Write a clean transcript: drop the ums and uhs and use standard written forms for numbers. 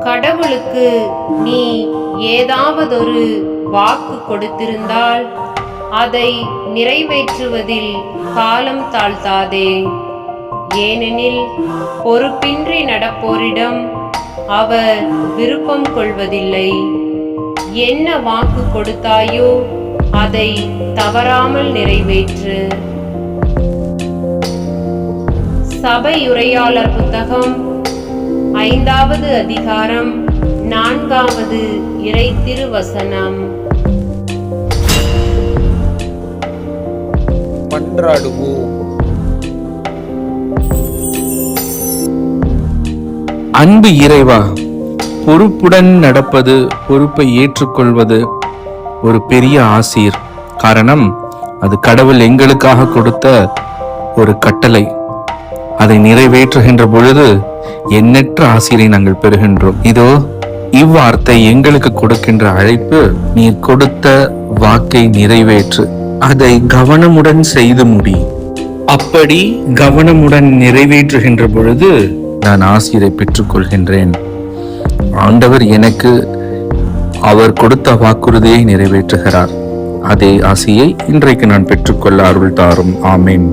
கடவுளுக்கு நீ ஏதாவதொரு வாக்கு கொடுத்திருந்தால் அதை நிறைவேற்றுவதில் காலம் தாழ்த்தாதே. ஏனெனில் பொறுப்பின்றி நடப்போரிடம் அவர் விருப்பம் கொள்வதில்லை. என்ன வாக்கு கொடுத்தாயோ அதை தவறாமல் நிறைவேற்று. சபையுரையாளர் புத்தகம் 5வது அதிகாரம் 4வது இறை திருவசனம். மன்றாடுவோம். அன்பு இறைவா, பொறுப்புடன் நடப்பது, பொறுப்பை ஏற்றுக்கொள்வது ஒரு பெரிய ஆசீர். காரணம், அது கடவுள் எங்களுக்காக கொடுத்த ஒரு கட்டளை. அதை நிறைவேற்றுகின்ற பொழுது எண்ணற்ற ஆசீரை நாங்கள் பெறுகின்றோம். இதோ இவ்வார்த்தை எங்களுக்கு கொடுக்கின்ற அழைப்பு. நீர் கொடுத்த வாக்கை நிறைவேற்று, அதை கவனமுடன் செய்து முடி. அப்படி கவனமுடன் நிறைவேற்றுகின்ற பொழுது நான் ஆசீரை பெற்றுக்கொள்கின்றேன். ஆண்டவர் எனக்கு அவர் கொடுத்த வாக்குறுதியை நிறைவேற்றுகிறார். அதே ஆசையை இன்றைக்கு நான் பெற்றுக்கொள்ள அருள் தாரும். ஆமென்.